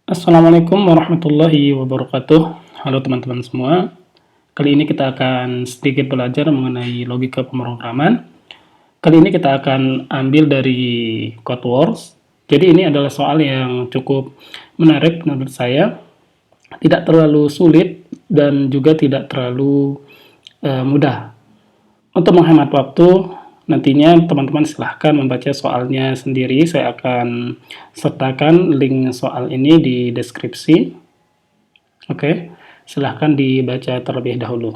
Assalamualaikum warahmatullahi wabarakatuh. Halo teman-teman semua. Kali ini kita akan sedikit belajar mengenai logika pemrograman. Kali ini kita akan ambil dari CodeWars. Jadi ini adalah soal yang cukup menarik menurut saya. Tidak terlalu sulit dan juga tidak terlalu mudah. Untuk menghemat waktu, nantinya teman-teman silahkan membaca soalnya sendiri. Saya akan sertakan link soal ini di deskripsi. Oke, silahkan dibaca terlebih dahulu.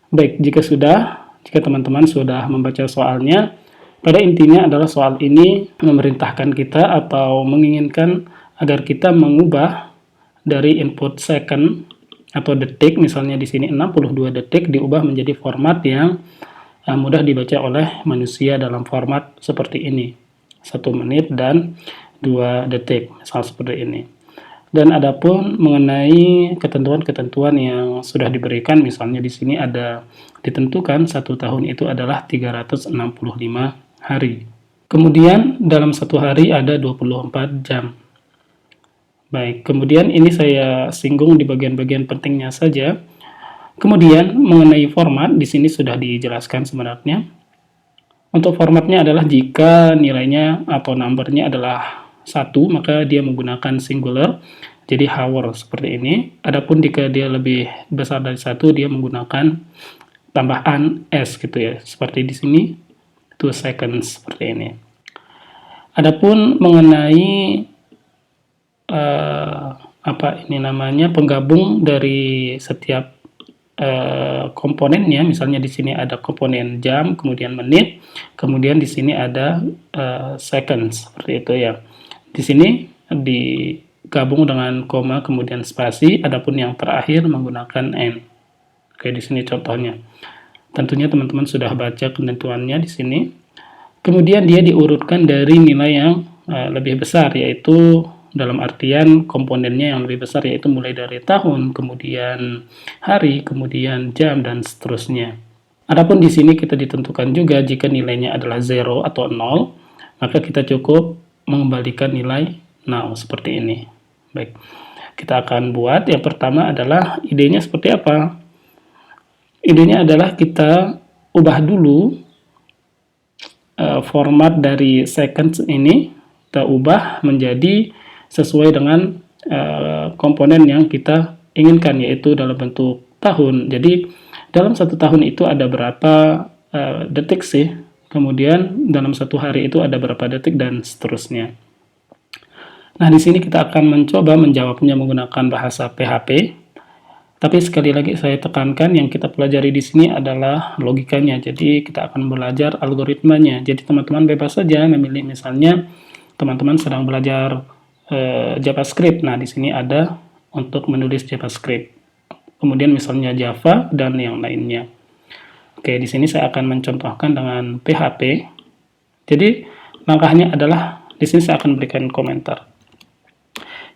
Baik, jika teman-teman sudah membaca soalnya, pada intinya adalah soal ini memerintahkan kita atau menginginkan agar kita mengubah dari input second atau detik, misalnya di sini 62 detik, diubah menjadi format yang mudah dibaca oleh manusia dalam format seperti ini. 1 menit dan 2 detik, misal seperti ini. Dan adapun mengenai ketentuan-ketentuan yang sudah diberikan, misalnya di sini ada ditentukan 1 tahun itu adalah 365 hari. Kemudian dalam 1 hari ada 24 jam. Baik, kemudian ini saya singgung di bagian-bagian pentingnya saja. Kemudian mengenai format, di sini sudah dijelaskan sebenarnya. Untuk formatnya adalah jika nilainya atau numbernya adalah 1, maka dia menggunakan singular, jadi hour seperti ini. Adapun jika dia lebih besar dari 1, dia menggunakan tambahan s gitu ya, seperti di sini 2 seconds seperti ini. Adapun mengenai penggabung dari setiap komponennya, misalnya di sini ada komponen jam, kemudian menit, kemudian di sini ada seconds seperti itu ya. Di sini digabung dengan koma kemudian spasi, adapun yang terakhir menggunakan n. Oke, di sini contohnya. Tentunya teman-teman sudah baca ketentuannya di sini. Kemudian dia diurutkan dari nilai yang lebih besar, yaitu dalam artian komponennya yang lebih besar, yaitu mulai dari tahun, kemudian hari, kemudian jam, dan seterusnya. Adapun di sini kita ditentukan juga jika nilainya adalah 0 atau 0, maka kita cukup mengembalikan nilai 0 seperti ini. Baik, kita akan buat. Yang pertama adalah idenya seperti apa? Idenya adalah kita ubah dulu format dari seconds ini, kita ubah menjadi sesuai dengan komponen yang kita inginkan, yaitu dalam bentuk tahun. Jadi dalam 1 tahun itu ada berapa detik sih, kemudian dalam 1 hari itu ada berapa detik, dan seterusnya. Nah, di sini kita akan mencoba menjawabnya menggunakan bahasa PHP. Tapi sekali lagi saya tekankan, yang kita pelajari di sini adalah logikanya. Jadi kita akan belajar algoritmanya. Jadi teman-teman bebas saja memilih, misalnya teman-teman sedang belajar JavaScript. Nah, di sini ada untuk menulis JavaScript. Kemudian misalnya Java dan yang lainnya. Oke, di sini saya akan mencontohkan dengan PHP. Jadi langkahnya adalah di sini saya akan berikan komentar.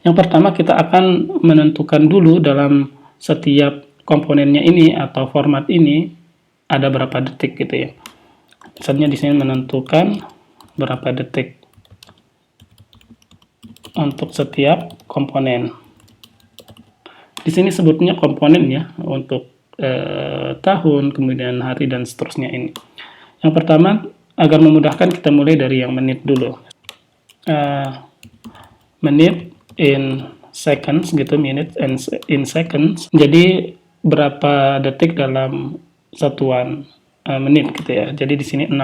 Yang pertama kita akan menentukan dulu dalam setiap komponennya ini atau format ini ada berapa detik gitu ya. Misalnya di sini menentukan berapa detik untuk setiap komponen. Di sini sebutnya komponen ya, untuk tahun, kemudian hari, dan seterusnya ini. Yang pertama, agar memudahkan kita mulai dari yang menit dulu. Menit in seconds gitu, minute in seconds. Jadi berapa detik dalam satuan menit gitu ya. Jadi di sini 60.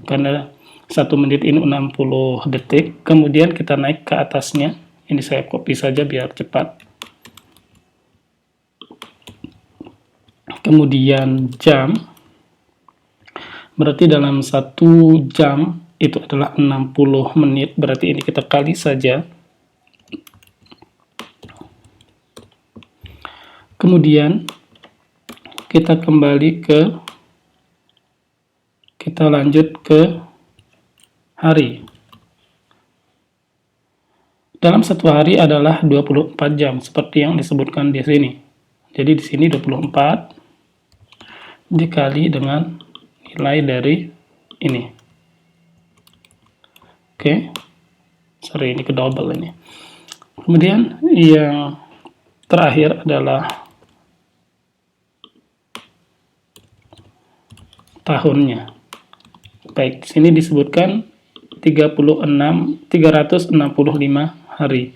Karena 1 menit ini 60 detik, kemudian kita naik ke atasnya. Ini saya copy saja biar cepat. Kemudian jam, berarti dalam 1 jam itu adalah 60 menit, berarti ini kita kali saja. Kemudian kita lanjut ke hari. Dalam 1 hari adalah 24 jam seperti yang disebutkan di sini. Jadi di sini 24 dikali dengan nilai dari ini. Oke. Sorry, ini ke double ini. Kemudian yang terakhir adalah tahunnya. Baik, di sini disebutkan 365 hari.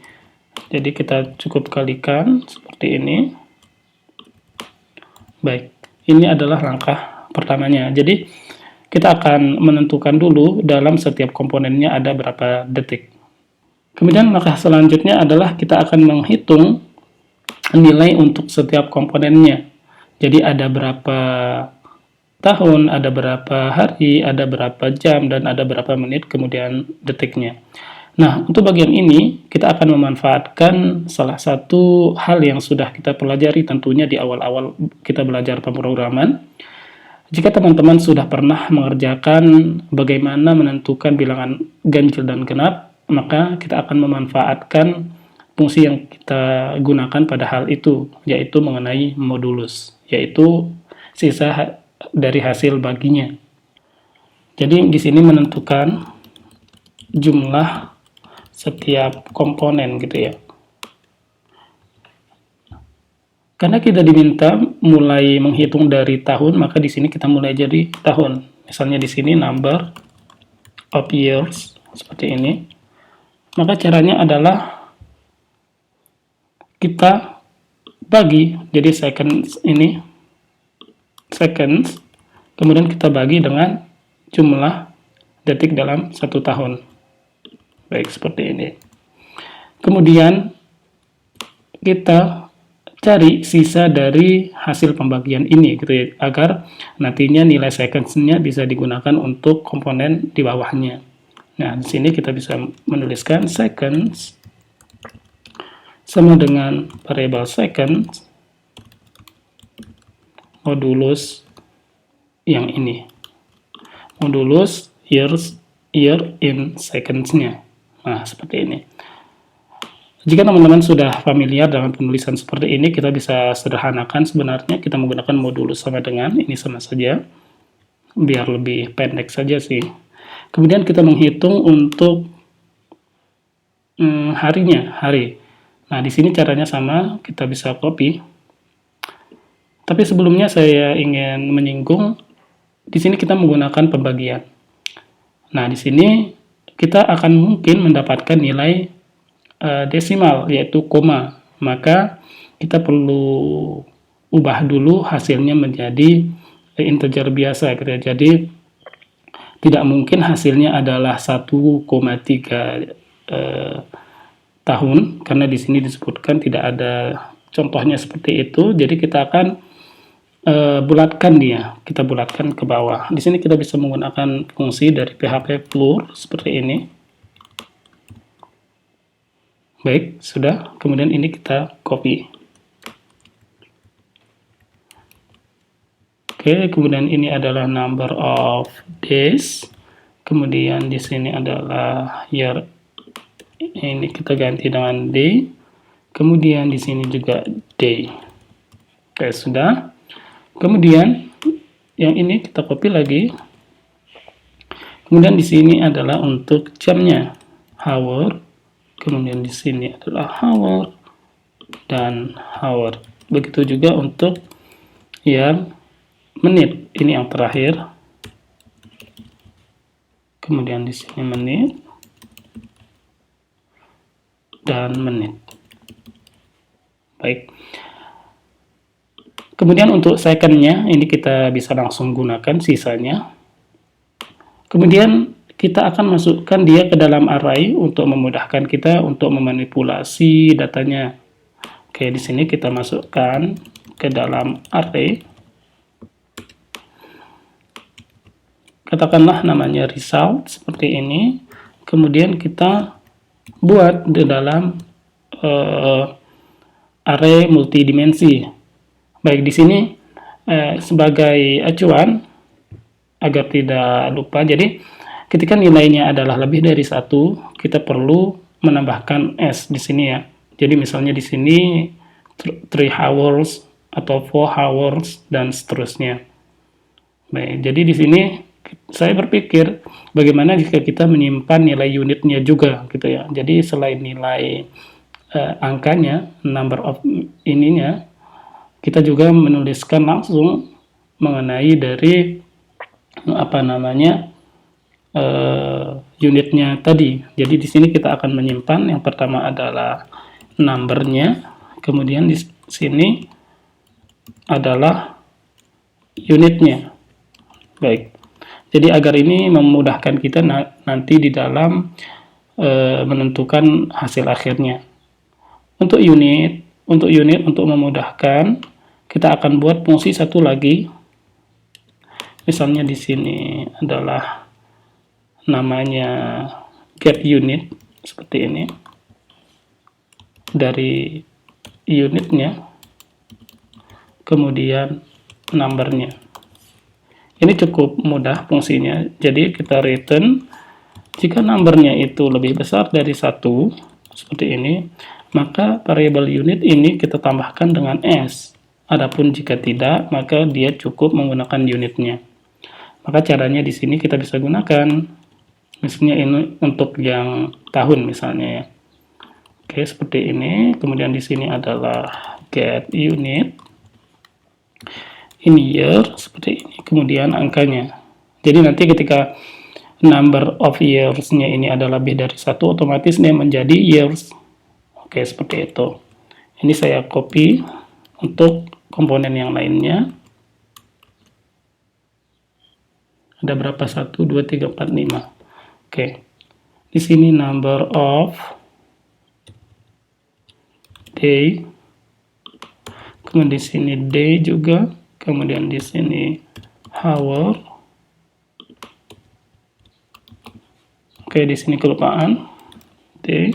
Jadi kita cukup kalikan seperti ini. Baik, ini adalah langkah pertamanya. Jadi kita akan menentukan dulu dalam setiap komponennya ada berapa detik. Kemudian langkah selanjutnya adalah kita akan menghitung nilai untuk setiap komponennya. Jadi ada berapa tahun, ada berapa hari, ada berapa jam, dan ada berapa menit, kemudian detiknya. Nah, untuk bagian ini, kita akan memanfaatkan salah satu hal yang sudah kita pelajari tentunya di awal-awal kita belajar pemrograman. Jika teman-teman sudah pernah mengerjakan bagaimana menentukan bilangan ganjil dan genap, maka kita akan memanfaatkan fungsi yang kita gunakan pada hal itu, yaitu mengenai modulus, yaitu sisa dari hasil baginya. Jadi di sini menentukan jumlah setiap komponen gitu ya. Karena kita diminta mulai menghitung dari tahun, maka di sini kita mulai jadi tahun. Misalnya di sini number of years seperti ini. Maka caranya adalah kita bagi, jadi seconds ini seconds, kemudian kita bagi dengan jumlah detik dalam 1 tahun. Baik, seperti ini. Kemudian kita cari sisa dari hasil pembagian ini gitu ya, agar nantinya nilai seconds-nya bisa digunakan untuk komponen di bawahnya. Nah, di sini kita bisa menuliskan seconds sama dengan variabel seconds modulus yang ini. Modulus year in seconds-nya. Nah, seperti ini. Jika teman-teman sudah familiar dengan penulisan seperti ini, kita bisa sederhanakan sebenarnya kita menggunakan modulus sama dengan, ini sama saja, biar lebih pendek saja sih. Kemudian kita menghitung untuk harinya, hari. Nah, di sini caranya sama, kita bisa copy. Tapi sebelumnya saya ingin menyinggung, di sini kita menggunakan pembagian. Nah, di sini kita akan mungkin mendapatkan nilai desimal, yaitu koma. Maka kita perlu ubah dulu hasilnya menjadi integer biasa gitu ya. Jadi tidak mungkin hasilnya adalah 1,3 tahun, karena di sini disebutkan tidak ada contohnya seperti itu. Jadi kita akan bulatkan dia, kita bulatkan ke bawah. Di sini kita bisa menggunakan fungsi dari PHP Plur seperti ini. Baik, sudah. Kemudian ini kita copy. Oke, kemudian ini adalah number of days. Kemudian di sini adalah year. Ini kita ganti dengan day. Kemudian di sini juga day. Oke, sudah. Kemudian yang ini kita copy lagi. Kemudian di sini adalah untuk jamnya, hour. Kemudian di sini adalah hour dan hour. Begitu juga untuk yang menit. Ini yang terakhir. Kemudian di sini menit dan menit. Baik. Kemudian untuk second-nya, ini kita bisa langsung gunakan sisanya. Kemudian kita akan masukkan dia ke dalam array untuk memudahkan kita untuk memanipulasi datanya. Oke, di sini kita masukkan ke dalam array. Katakanlah namanya result, seperti ini. Kemudian kita buat di dalam array multidimensi. Baik, di sini sebagai acuan agar tidak lupa, jadi ketika nilainya adalah lebih dari 1, kita perlu menambahkan S di sini ya. Jadi misalnya di sini 3 hours atau 4 hours dan seterusnya. Baik, jadi di sini saya berpikir bagaimana jika kita menyimpan nilai unitnya juga gitu ya. Jadi selain nilai angkanya, number of ininya, kita juga menuliskan langsung mengenai dari apa namanya unitnya tadi. Jadi di sini kita akan menyimpan yang pertama adalah numbernya, kemudian di sini adalah unitnya. Baik. Jadi agar ini memudahkan kita nanti di dalam menentukan hasil akhirnya. Untuk untuk memudahkan, kita akan buat fungsi satu lagi. Misalnya di sini adalah namanya get unit seperti ini. Dari unitnya, kemudian numbernya. Ini cukup mudah fungsinya. Jadi kita return jika numbernya itu lebih besar dari 1 seperti ini, maka variable unit ini kita tambahkan dengan s. Adapun jika tidak, maka dia cukup menggunakan unitnya. Maka caranya di sini kita bisa gunakan, misalnya ini untuk yang tahun misalnya ya. Oke, seperti ini. Kemudian di sini adalah get unit. Ini year seperti ini, kemudian angkanya. Jadi nanti ketika number of years-nya ini adalah lebih dari 1, otomatis dia menjadi years. Oke, seperti itu. Ini saya copy untuk komponen yang lainnya. Ada berapa? 1, 2, 3, 4, 5. Oke. Di sini number of day. Kemudian di sini day juga. Kemudian di sini hour. Oke, di sini kelupaan. Day,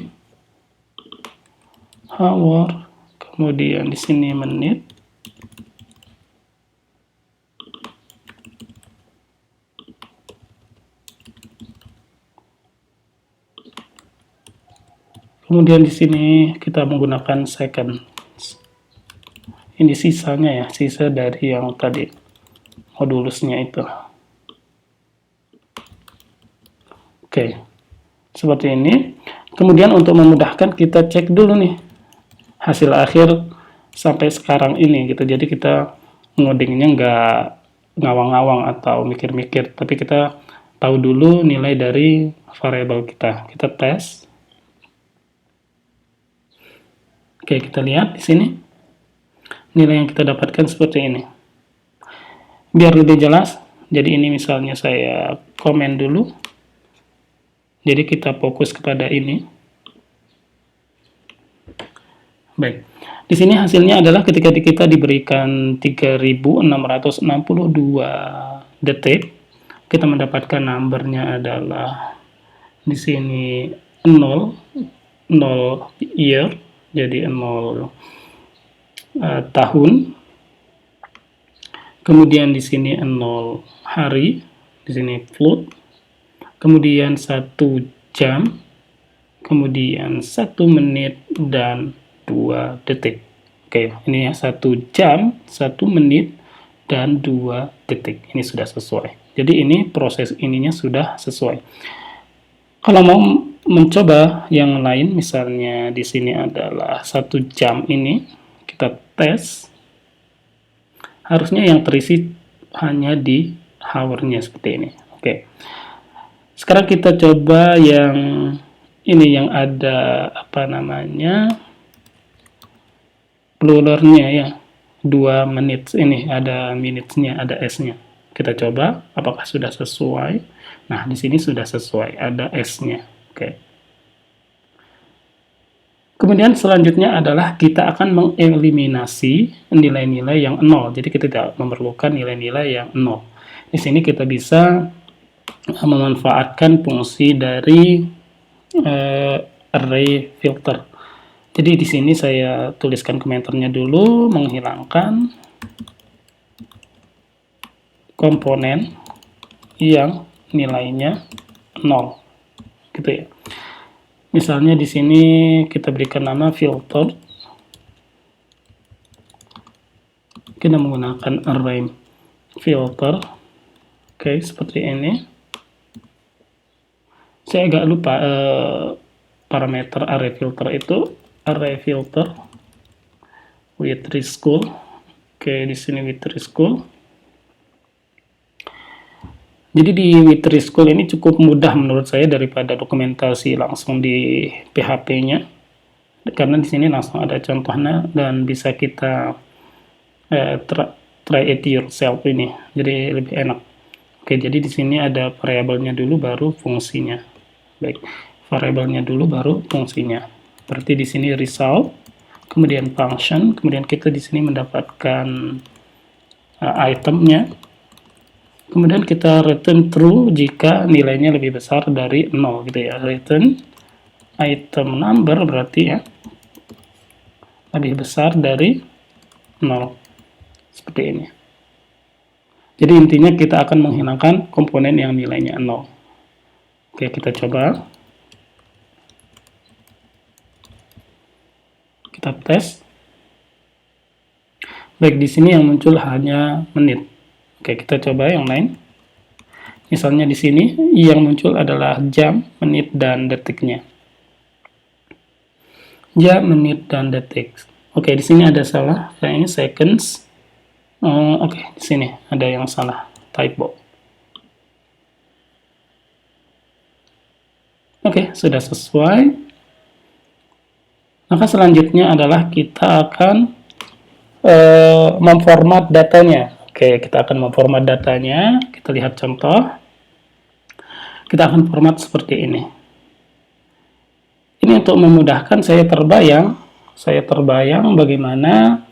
hour. Kemudian di sini menit. Kemudian di sini kita menggunakan second. Ini sisanya ya, sisa dari yang tadi modulusnya itu. Oke, seperti ini. Kemudian untuk memudahkan kita cek dulu nih hasil akhir sampai sekarang ini gitu. Jadi kita ngodingnya nggak ngawang-ngawang atau mikir-mikir, tapi kita tahu dulu nilai dari variabel kita. Kita tes. Oke, kita lihat di sini. Nilai yang kita dapatkan seperti ini. Biar lebih jelas, jadi ini misalnya saya komen dulu. Jadi kita fokus kepada ini. Baik. Di sini hasilnya adalah ketika kita diberikan 3662 detik, kita mendapatkan numbernya adalah di sini 0 year, jadi 0 tahun. Kemudian di sini 0 hari, di sini float. Kemudian 1 jam, kemudian 1 menit dan 2 detik. Oke, ini ya 1 jam, 1 menit dan 2 detik. Ini sudah sesuai. Jadi ini proses ininya sudah sesuai. Kalau mau mencoba yang lain, misalnya di sini adalah 1 jam ini, kita tes, harusnya yang terisi hanya di hour-nya seperti ini. Oke. Sekarang kita coba yang ini, yang ada apa namanya, plural-nya ya, 2 menit ini, ada minutes-nya, ada S-nya. Kita coba apakah sudah sesuai. Nah, di sini sudah sesuai, ada S-nya. Oke. Kemudian selanjutnya adalah kita akan mengeliminasi nilai-nilai yang 0. Jadi kita tidak memerlukan nilai-nilai yang 0. Di sini kita bisa memanfaatkan fungsi dari array filter. Jadi di sini saya tuliskan komentarnya dulu, menghilangkan komponen yang nilainya 0. Gitu ya. Misalnya di sini kita berikan nama filter. Kita menggunakan array filter. Oke, seperti ini. Saya agak lupa parameter array filter itu array filter with reschool. Oke, di sini with reschool. Jadi di with reschool ini cukup mudah menurut saya daripada dokumentasi langsung di PHP-nya. Karena di sini langsung ada contohnya dan bisa kita try it yourself ini. Jadi lebih enak. Oke, jadi di sini ada variabelnya dulu baru fungsinya. Baik, variabelnya dulu baru fungsinya. Berarti di sini result, kemudian function, kemudian kita di sini mendapatkan itemnya. Kemudian kita return true jika nilainya lebih besar dari 0 gitu ya. Return item number berarti ya lebih besar dari 0. Seperti ini. Jadi intinya kita akan menghilangkan komponen yang nilainya 0. Oke, kita coba. Kita tes. Baik, di sini yang muncul hanya menit. Oke, kita coba yang lain. Misalnya di sini yang muncul adalah jam, menit, dan detiknya. Jam, menit, dan detik. Oke, di sini ada salah. Kayaknya seconds. Oke, di sini ada yang salah, typo. Oke, sudah sesuai. Maka selanjutnya adalah kita akan memformat datanya. Oke, kita akan memformat datanya. Kita lihat contoh. Kita akan format seperti ini. Ini untuk memudahkan saya terbayang bagaimana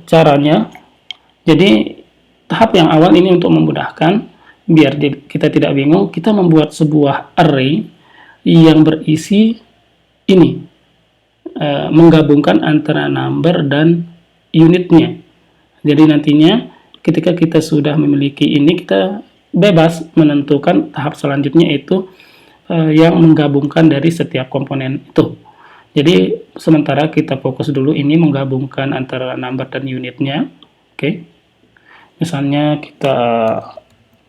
caranya. Jadi tahap yang awal ini untuk memudahkan biar kita tidak bingung, kita membuat sebuah array yang berisi ini, menggabungkan antara number dan unitnya. Jadi nantinya ketika kita sudah memiliki ini, kita bebas menentukan tahap selanjutnya itu yang menggabungkan dari setiap komponen itu. Jadi sementara kita fokus dulu ini menggabungkan antara number dan unitnya. Oke. Misalnya kita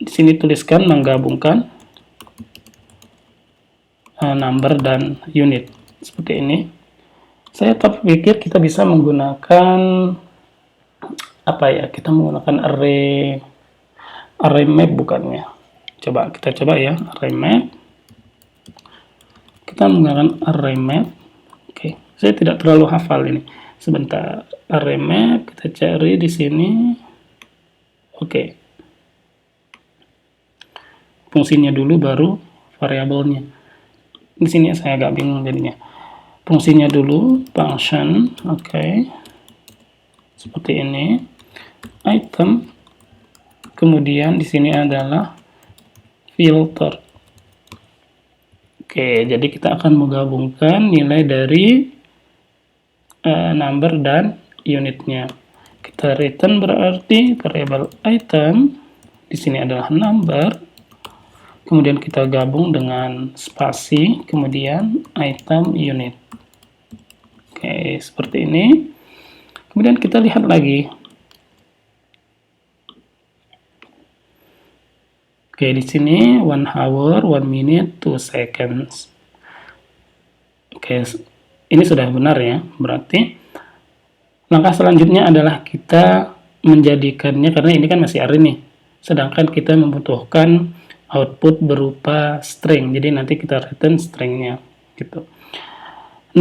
di sini tuliskan menggabungkan number dan unit seperti ini. Saya terpikir kita bisa menggunakan apa ya? Kita menggunakan array map bukannya. Kita coba ya, array map. Kita menggunakan array map. Oke, saya tidak terlalu hafal ini. Sebentar, array map kita cari di sini. Oke. Fungsinya dulu baru variabelnya. Di sini saya agak bingung jadinya. Fungsinya dulu function, oke. Seperti ini. Item. Kemudian di sini adalah filter. Oke, jadi kita akan menggabungkan nilai dari number dan unitnya. Kita return berarti variabel item. Di sini adalah number. Kemudian kita gabung dengan spasi, kemudian item unit. Oke, seperti ini. Kemudian kita lihat lagi. Oke, di sini 1 hour, 1 minute, 2 seconds. Oke, ini sudah benar ya. Berarti langkah selanjutnya adalah kita menjadikannya, karena ini kan masih array nih. Sedangkan kita membutuhkan output berupa string. Jadi nanti kita return stringnya gitu.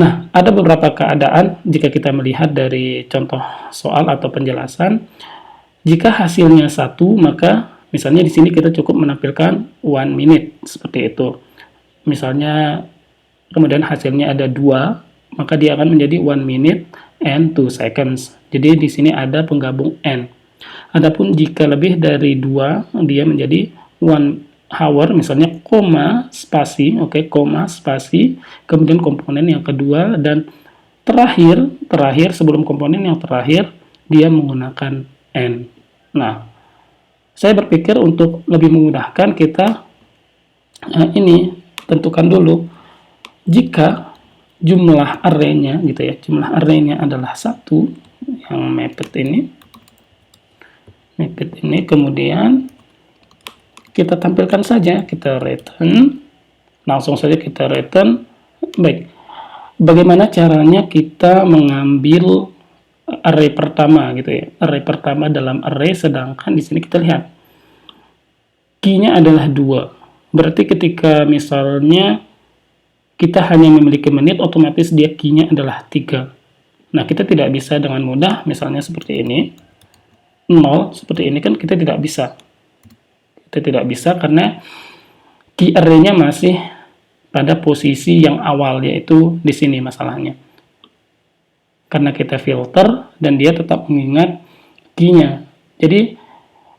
Nah, ada beberapa keadaan jika kita melihat dari contoh soal atau penjelasan. Jika hasilnya 1, maka misalnya di sini kita cukup menampilkan 1 minute seperti itu. Misalnya kemudian hasilnya ada 2, maka dia akan menjadi 1 minute and 2 seconds. Jadi di sini ada penggabung and. Adapun jika lebih dari 2, dia menjadi 1 hour, misalnya koma spasi, oke, koma spasi, kemudian komponen yang kedua, dan terakhir sebelum komponen yang terakhir dia menggunakan and. Nah, saya berpikir untuk lebih memudahkan kita ini tentukan dulu jika jumlah array-nya gitu ya, jumlah array-nya adalah 1 yang maped ini, kemudian kita tampilkan saja, kita return, langsung saja kita return. Baik, bagaimana caranya kita mengambil array pertama gitu ya, array pertama dalam array, sedangkan di sini kita lihat key-nya adalah 2. Berarti ketika misalnya kita hanya memiliki menit, otomatis dia key-nya adalah 3. Nah, kita tidak bisa dengan mudah, misalnya seperti ini, 0, seperti ini kan kita tidak bisa. Kita tidak bisa karena key array-nya masih pada posisi yang awal, yaitu di sini masalahnya. Karena kita filter, dan dia tetap mengingat key-nya. Jadi,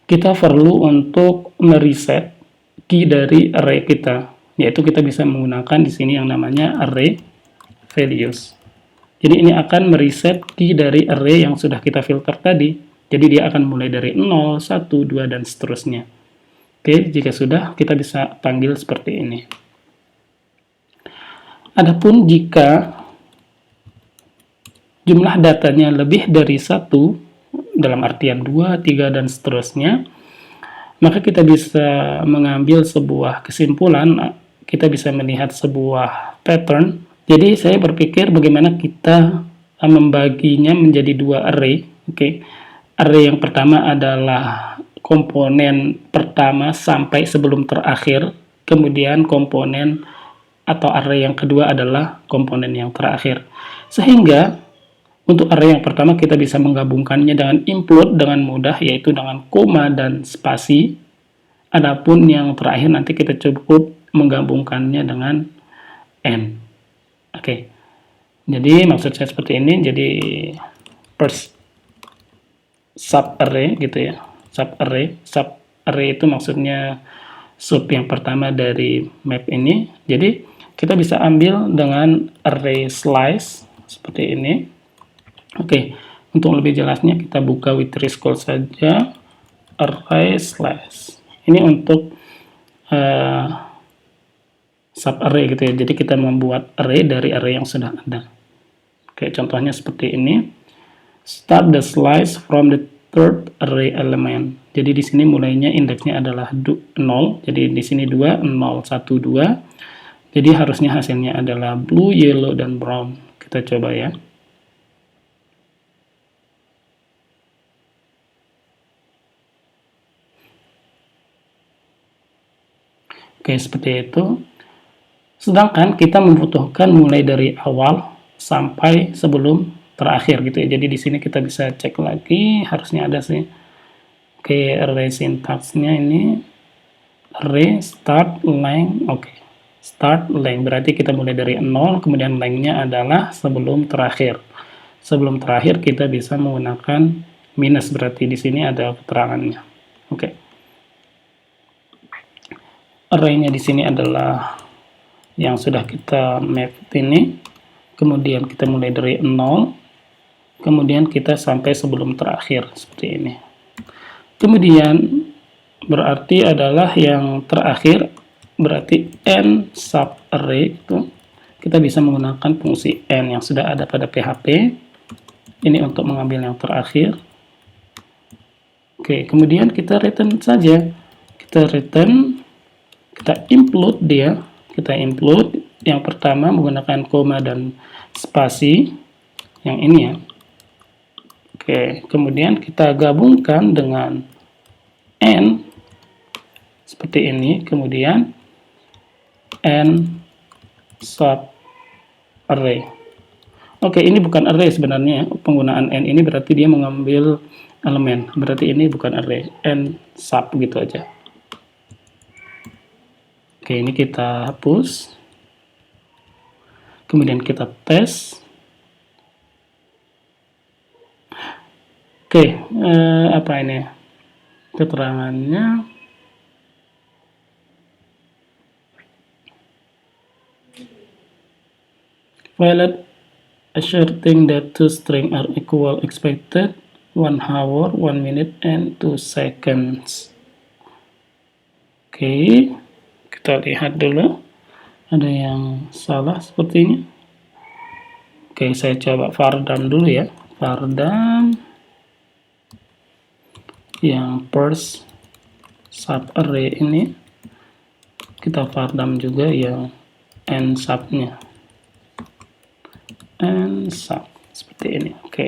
kita perlu untuk mereset key dari array kita, yaitu kita bisa menggunakan di sini yang namanya array values. Jadi ini akan mereset key dari array yang sudah kita filter tadi. Jadi dia akan mulai dari 0, 1, 2, dan seterusnya. Oke, jika sudah, kita bisa panggil seperti ini. Adapun jika jumlah datanya lebih dari 1, dalam artian 2, 3, dan seterusnya, maka kita bisa mengambil sebuah kesimpulan, kita bisa melihat sebuah pattern. Jadi saya berpikir bagaimana kita membaginya menjadi 2 array. Oke. Array yang pertama adalah komponen pertama sampai sebelum terakhir, kemudian komponen atau array yang kedua adalah komponen yang terakhir. Sehingga untuk array yang pertama kita bisa menggabungkannya dengan include dengan mudah, yaitu dengan koma dan spasi. Adapun yang terakhir nanti kita cukup menggabungkannya dengan n. Oke. Jadi maksud saya seperti ini. Jadi first sub array gitu ya. Sub array itu maksudnya sub yang pertama dari map ini. Jadi kita bisa ambil dengan array slice seperti ini. Oke, untuk lebih jelasnya kita buka with rescroll saja, array slash. Ini untuk sub array gitu ya. Jadi kita membuat array dari array yang sudah ada. Oke, contohnya seperti ini. Start the slice from the third array element. Jadi di sini mulainya indeksnya adalah 0. Jadi di sini 2, 0, 1, 2. Jadi harusnya hasilnya adalah blue, yellow, dan brown. Kita coba ya. Oke, seperti itu. Sedangkan kita membutuhkan mulai dari awal sampai sebelum terakhir gitu ya. Jadi di sini kita bisa cek lagi, harusnya ada sih. Oke, array sintaksnya ini array start length. Oke. Start length berarti kita mulai dari 0, kemudian length-nya adalah sebelum terakhir. Sebelum terakhir kita bisa menggunakan minus, berarti di sini ada keterangannya. Oke. Array-nya di sini adalah yang sudah kita map ini. Kemudian kita mulai dari 0. Kemudian kita sampai sebelum terakhir seperti ini. Kemudian berarti adalah yang terakhir, berarti n sub array itu kita bisa menggunakan fungsi n yang sudah ada pada PHP. Ini untuk mengambil yang terakhir. Oke, kemudian kita return saja. Kita return, kita include dia, kita include yang pertama menggunakan koma dan spasi yang ini ya. Oke, kemudian kita gabungkan dengan n seperti ini, kemudian n sub array. Oke, ini bukan array sebenarnya, penggunaan n ini berarti dia mengambil elemen, berarti ini bukan array, n sub gitu aja. Oke, ini kita hapus. Kemudian kita tes. Oke, apa ini? Keterangannya. Valid asserting that two strings are equal expected 1 hour, 1 minute, and 2 seconds. Oke. Kita lihat dulu, ada yang salah sepertinya. Oke, saya coba Vardam dulu ya. Vardam yang first subarray ini kita pardam juga yang end subnya, end sub seperti ini. Oke.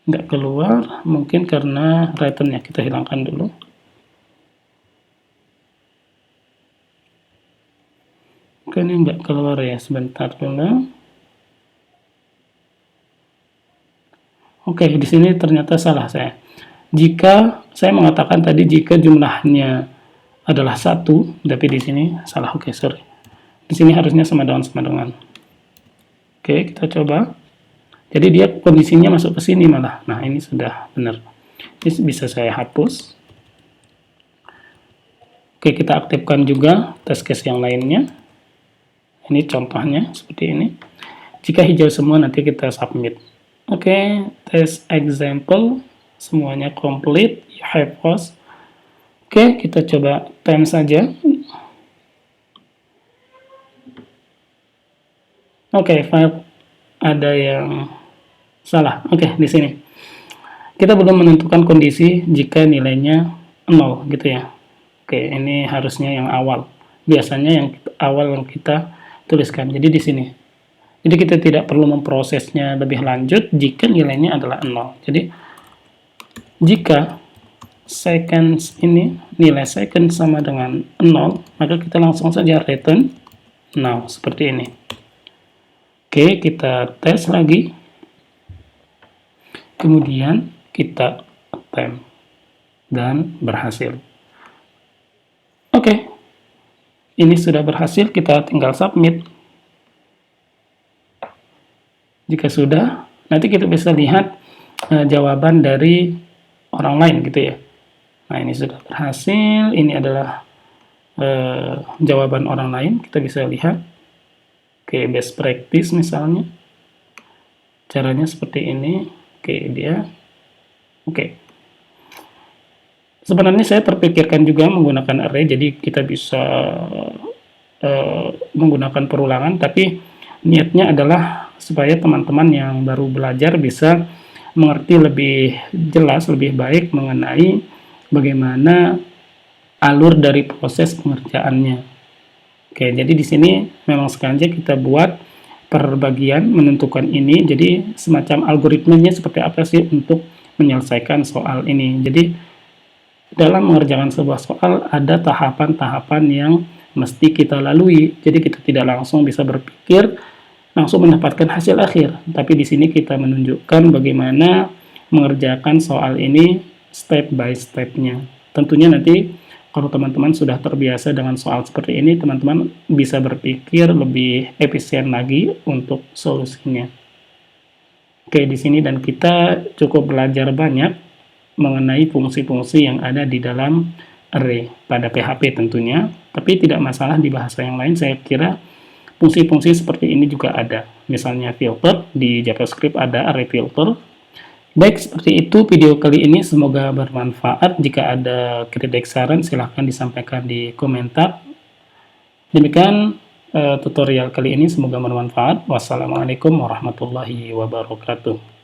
Nggak keluar, mungkin karena returnnya kita hilangkan dulu. Oke, ini nggak keluar ya, sebentar dulu. Oke, di sini ternyata salah saya. Jika saya mengatakan tadi jika jumlahnya adalah 1, tapi di sini salah. Oke, sorry. Di sini harusnya sama dengan. Oke, kita coba. Jadi dia kondisinya masuk ke sini malah. Nah, ini sudah benar. Ini bisa saya hapus. Oke, kita aktifkan juga test case yang lainnya. Ini contohnya seperti ini. Jika hijau semua nanti kita submit. Oke, test example semuanya complete, you have post. Oke, kita coba time saja. Oke, file ada yang salah. Oke, di sini kita belum menentukan kondisi jika nilainya 0 gitu ya. Oke, ini harusnya yang awal. Biasanya yang awal yang kita tuliskan. Jadi di sini. Jadi kita tidak perlu memprosesnya lebih lanjut jika nilainya adalah 0. Jadi jika seconds ini nilai second sama dengan 0, maka kita langsung saja return now seperti ini. Oke, kita tes lagi. Kemudian kita attempt dan berhasil. Oke. Ini sudah berhasil, kita tinggal submit. Jika sudah, nanti kita bisa lihat jawaban dari orang lain gitu ya. Nah, ini sudah berhasil, ini adalah jawaban orang lain, kita bisa lihat. Oke, best practice misalnya. Caranya seperti ini. Oke, dia. Oke. Sebenarnya saya terpikirkan juga menggunakan array, jadi kita bisa menggunakan perulangan, tapi niatnya adalah supaya teman-teman yang baru belajar bisa mengerti lebih jelas, lebih baik mengenai bagaimana alur dari proses pengerjaannya. Oke, jadi di sini memang sengaja kita buat per bagian menentukan ini, jadi semacam algoritmenya seperti apa sih untuk menyelesaikan soal ini. Jadi dalam mengerjakan sebuah soal ada tahapan-tahapan yang mesti kita lalui, jadi kita tidak langsung bisa berpikir langsung mendapatkan hasil akhir. Tapi di sini kita menunjukkan bagaimana mengerjakan soal ini step by step-nya. Tentunya nanti kalau teman-teman sudah terbiasa dengan soal seperti ini, teman-teman bisa berpikir lebih efisien lagi untuk solusinya. Oke, di sini dan kita cukup belajar banyak mengenai fungsi-fungsi yang ada di dalam array pada PHP tentunya, tapi tidak masalah di bahasa yang lain. Saya kira fungsi-fungsi seperti ini juga ada. Misalnya filter, di JavaScript ada array filter. Baik, seperti itu video kali ini. Semoga bermanfaat. Jika ada kritik saran, silahkan disampaikan di komentar. Demikian tutorial kali ini. Semoga bermanfaat. Wassalamualaikum warahmatullahi wabarakatuh.